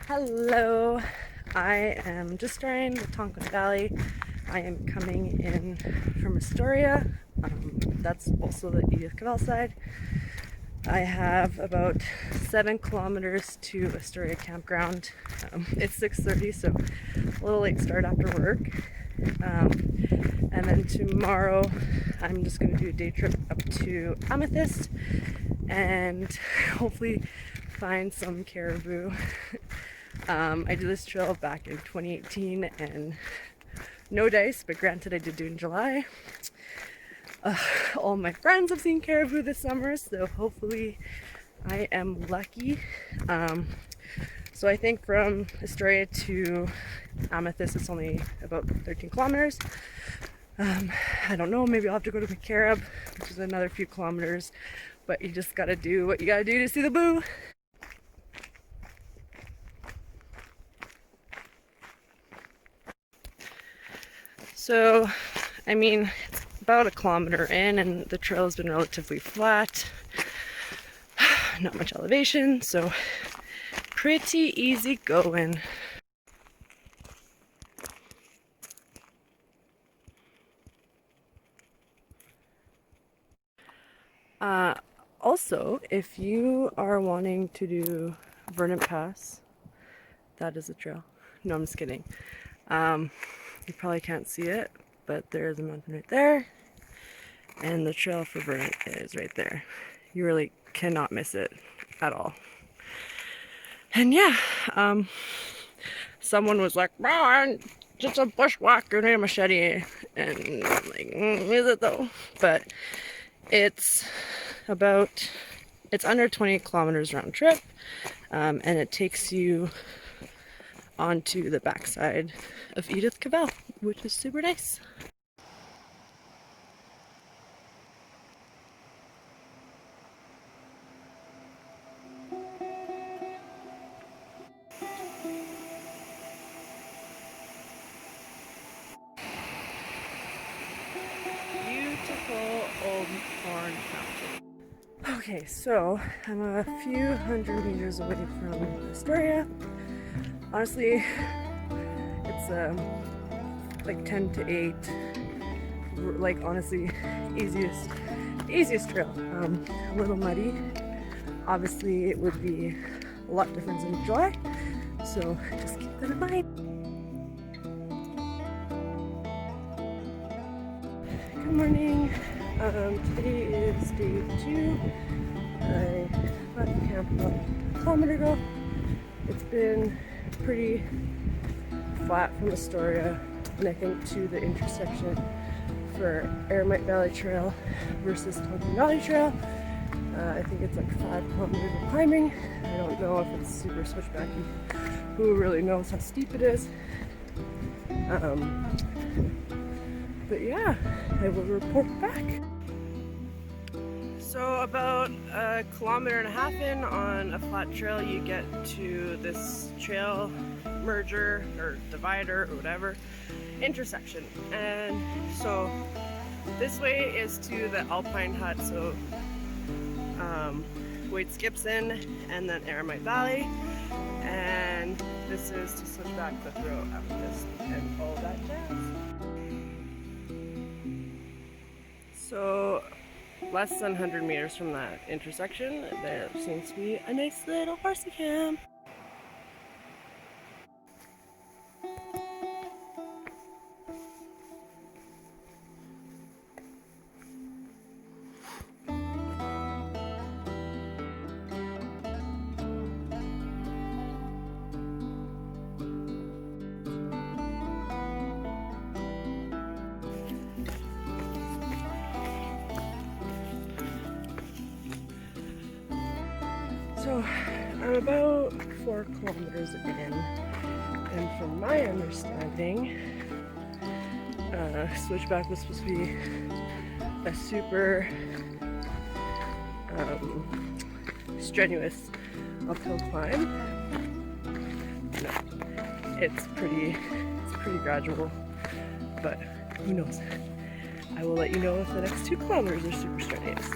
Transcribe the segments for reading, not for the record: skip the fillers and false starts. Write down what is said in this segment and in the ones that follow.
Hello, I am just starting the Tonquin Valley. I am coming in from Astoria. That's also the Edith Cavell side. I have about 7 kilometers to Astoria campground. It's 6:30, so a little late start after work. And then tomorrow I'm just going to do a day trip up to Amethyst and hopefully find some caribou. I did this trail back in 2018 and no dice, but granted I did do it in July. All my friends have seen caribou this summer, so hopefully I am lucky. So I think from Astoria to Amethyst it's only about 13 kilometers. I don't know, maybe I'll have to go to McCarab, which is another few kilometers, but you just gotta do what you gotta do to see the boo. So, I mean, it's about a kilometer in and the trail has been relatively flat. Not much elevation, so pretty easy going. Also, if you are wanting to do Vernon Pass, that is a trail. No, I'm just kidding. You probably can't see it, but there is a mountain right there, and the trail for Vernon is right there. You really cannot miss it at all. And yeah, someone was like, "Bro, I'm just a bushwhacker and a machete," and I'm like, is it though? But it's under 20 kilometers round trip, and it takes you onto the backside of Edith Cavell, which is super nice. Beautiful old corn fountain. Okay, so I'm a few hundred meters away from Astoria. Honestly, it's like 10 to 8. Like honestly, easiest trail. A little muddy. Obviously, it would be a lot different in July, so just keep that in mind. Good morning. Today is day 2. I left camp about a kilometer ago. It's been pretty flat from Astoria, and I think to the intersection for Aramite Valley Trail versus Tonquin Valley Trail. I think it's like 5 kilometers of climbing. I don't know if it's super switchbacky. Who really knows how steep it is? But yeah, I will report back. So about a kilometer and a half in on a flat trail, you get to this trail merger or divider or whatever intersection, and so this way is to the Alpine Hut, so Wade Skipson and then Aramite Valley, and this is to switch back the throw Amethyst and all that jazz. So less than 100 meters from that intersection, there seems to be a nice little horsey camp. So I'm about 4 kilometers in, and from my understanding, switchback was supposed to be a super strenuous uphill climb. No, it's pretty gradual, but who knows? I will let you know if the next 2 kilometers are super strenuous.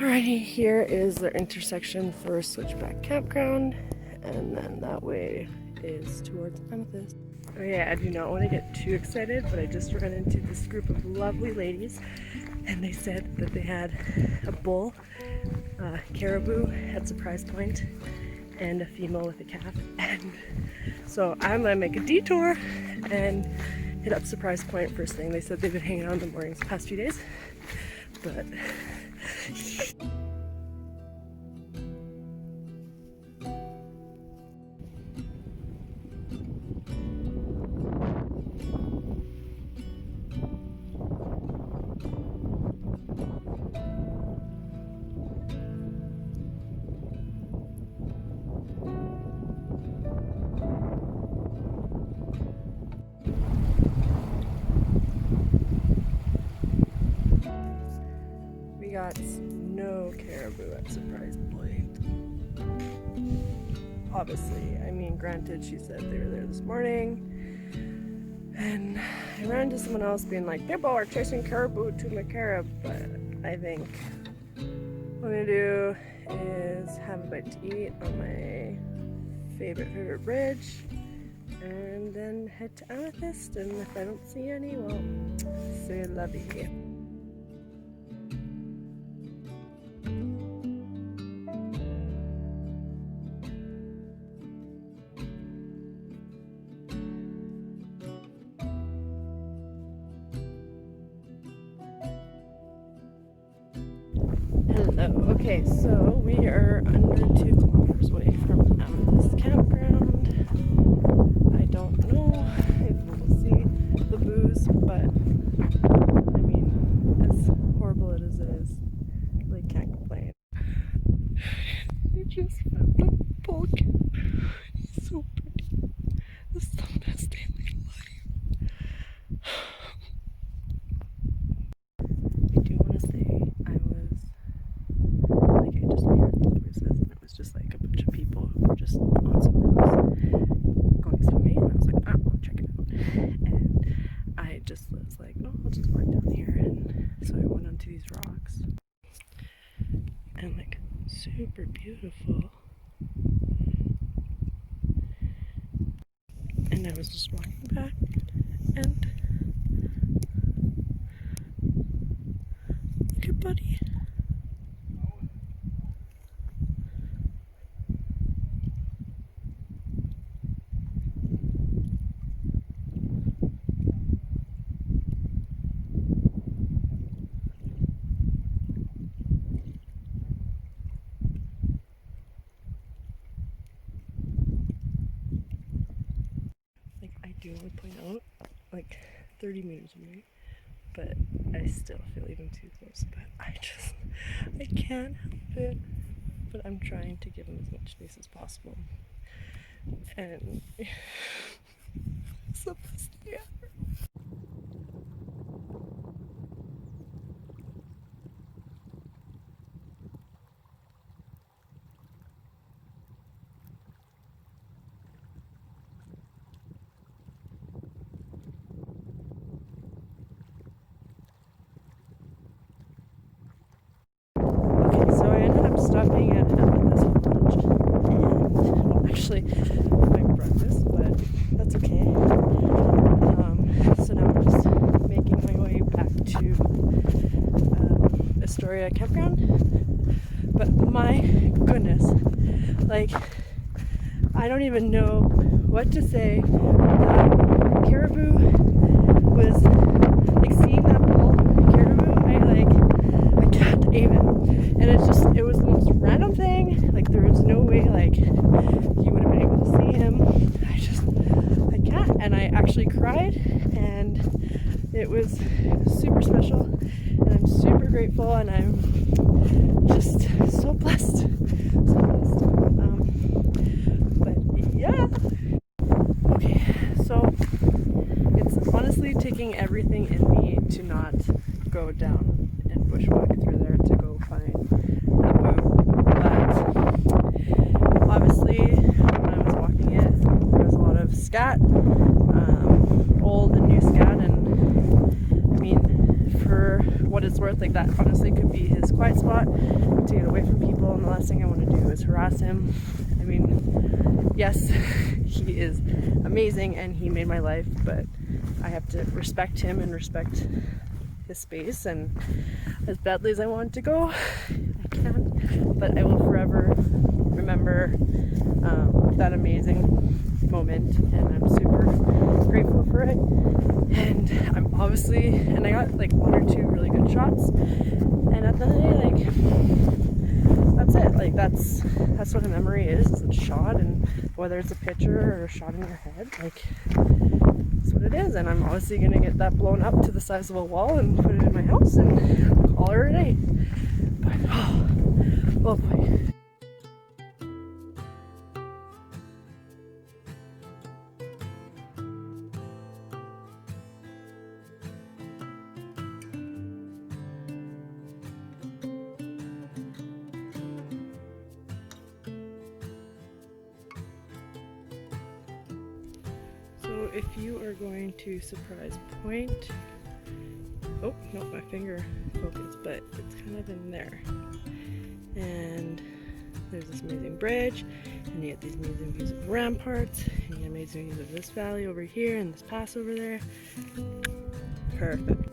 Alrighty, here is the intersection for Switchback Campground, and then that way is towards Amethyst. Oh yeah, I do not want to get too excited, but I just ran into this group of lovely ladies, and they said that they had a bull, caribou at Surprise Point, and a female with a calf. And so I'm gonna make a detour and hit up Surprise Point first thing. They said they've been hanging out in the mornings the past few days, but we got no caribou at Surprise Point. Obviously, I mean, granted, she said they were there this morning, and I ran into someone else being like, people are chasing caribou to McCarib, but I think what I'm gonna do is have a bite to eat on my favorite bridge, and then head to Amethyst, and if I don't see any, well, c'est la vie. Hello. Okay, so we are under 2 kilometers away from Amethyst Campground. I don't know if we'll see the booze, but I mean, as horrible it is, I really can't complain. I just found a pumpkin. He's so pretty. This is the best day of my life. I do want to say I just heard these voices, and it was just like a bunch of people who were just on some rocks going swimming, and I was like, I'll check it out. And I just was like, oh, I'll just walk down here, and so I went onto these rocks, and like, super beautiful. And I was just walking back, and look at Buddy. I do want to point out, like 30 meters away, but I still feel even too close, but I can't help it, but I'm trying to give him as much space as possible, and it's the best day ever. Stopping at Amethyst for lunch, and well, actually my breakfast, but that's okay. So now I'm just making my way back to Astoria Campground. But my goodness, like, I don't even know what to say. That caribou was like, seeing that bull caribou, I can't even. And it was the most random thing. Like, there was no way, like, you would have been able to see him. I can't. And I actually cried, and it was super special, and I'm super grateful, and I'm just so blessed. But yeah. Okay, so it's honestly taking everything in me to not go down and bushwhack through there to go find a boo. But obviously, when I was walking it, there was a lot of scat, old and new scat, and I mean, for what it's worth, like, that honestly could be his quiet spot. to get away from people, and the last thing I want to do is harass him. I mean, yes, he is amazing and he made my life, but I have to respect him and respect his space, and as badly as I want to go, I can't. But I will forever remember that amazing moment, and I'm super grateful for it. And I'm obviously, and I got like 1 or 2 really good shots, and at the end of the day, like, that's it. Like, that's what a memory is a shot, and whether it's a picture or a shot in your head, like, that's what it is. And I'm obviously gonna get that blown up to the size of a wall and put it in my house and call her a day. But oh boy. So if you are going to surprise point, oh no, my finger focused, but it's kind of in there. And there's this amazing bridge, and you get these amazing views of the ramparts, and you get amazing views of this valley over here and this pass over there. Perfect.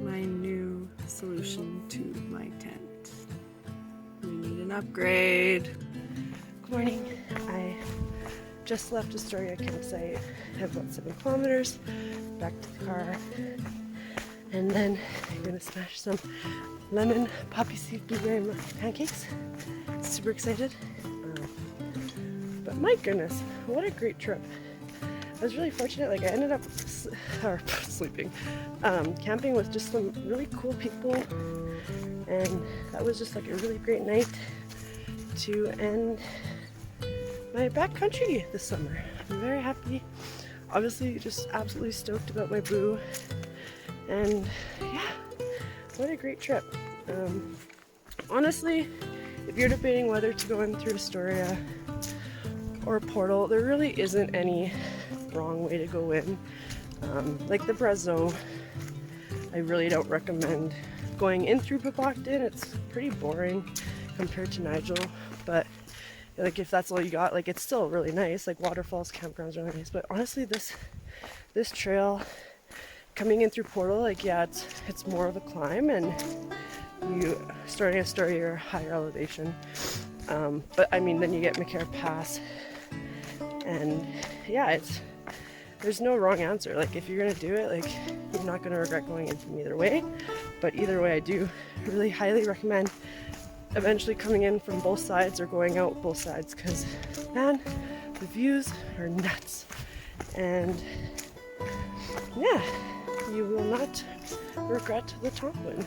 My new solution to my tent. We need an upgrade. Good morning. I just left Astoria campsite. I have about 7 kilometers back to the car, and then I'm gonna smash some lemon poppy seed blueberry pancakes. Super excited. But my goodness, what a great trip. I was really fortunate. Like, I ended up sleeping, camping with just some really cool people, and that was just like a really great night to end my backcountry this summer. I'm very happy. Obviously, just absolutely stoked about my boo, and yeah, what a great trip. Honestly, if you're debating whether to go in through Astoria or Portal, there really isn't any wrong way to go in. Like the Brazeau, I really don't recommend going in through Pipocton. It's pretty boring compared to Nigel, but like if that's all you got, like it's still really nice. Like waterfalls, campgrounds are really nice, but honestly this trail coming in through Portal, like yeah, it's more of a climb, and you starting at Astoria, you're higher elevation. But I mean, then you get McCare Pass, and yeah, there's no wrong answer. Like if you're gonna do it, like you're not gonna regret going into them either way. But either way, I do really highly recommend eventually coming in from both sides or going out both sides, because man, the views are nuts. And yeah, you will not regret the Tonquin.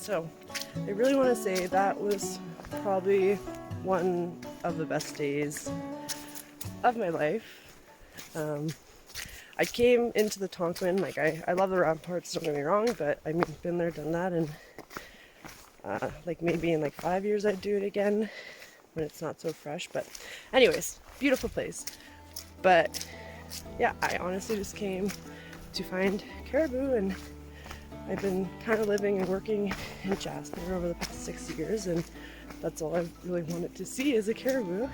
So I really want to say that was probably one of the best days of my life. I came into the Tonquin, like I love the ramparts, don't get me wrong, but I mean, been there, done that, and like maybe in like 5 years I'd do it again when it's not so fresh. But anyways, beautiful place. But yeah, I honestly just came to find caribou, and I've been kind of living and working in Jasper over the past 6 years, and that's all I've really wanted to see is a caribou.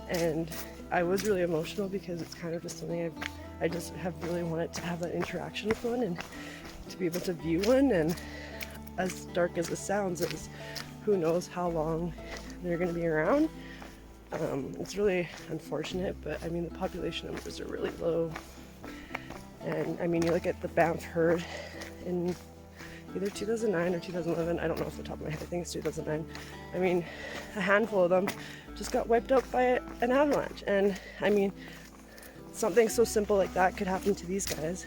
And I was really emotional because it's kind of just something I just have really wanted to have that interaction with one and to be able to view one. And as dark as it sounds, is who knows how long they're going to be around. It's really unfortunate, but I mean the population numbers are really low. And I mean, you look at the Banff herd in either 2009 or 2011, I don't know off the top of my head, I think it's 2009. I mean, a handful of them just got wiped out by an avalanche. And I mean, something so simple like that could happen to these guys.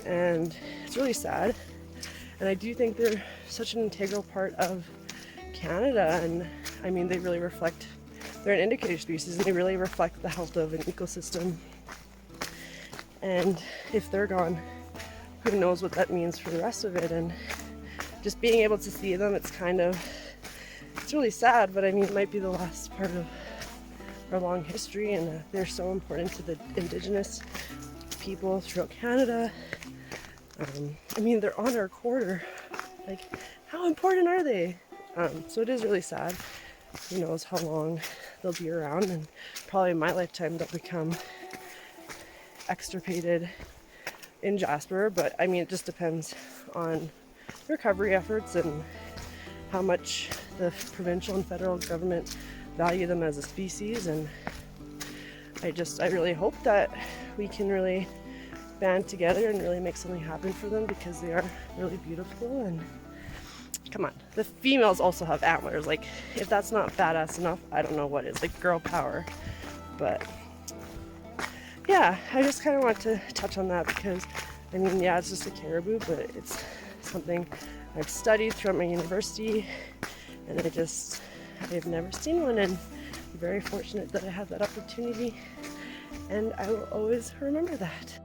And it's really sad. And I do think they're such an integral part of Canada. And I mean, they really reflect, they're an indicator species, and they really reflect the health of an ecosystem. And if they're gone, who knows what that means for the rest of it. And just being able to see them, it's really sad, but I mean, it might be the last part of our long history, and they're so important to the Indigenous people throughout Canada. I mean, they're on our quarter. Like, how important are they? So it is really sad. Who knows how long they'll be around, and probably in my lifetime they'll become extirpated in Jasper. But I mean, it just depends on recovery efforts and how much the provincial and federal government value them as a species. And I really hope that we can really band together and really make something happen for them, because they are really beautiful. And come on, the females also have antlers. Like, if that's not badass enough, I don't know what is. Like, girl power. But yeah, I just kind of want to touch on that because I mean, yeah, it's just a caribou, but it's something I've studied throughout my university, and I've never seen one, and I'm very fortunate that I have that opportunity, and I will always remember that.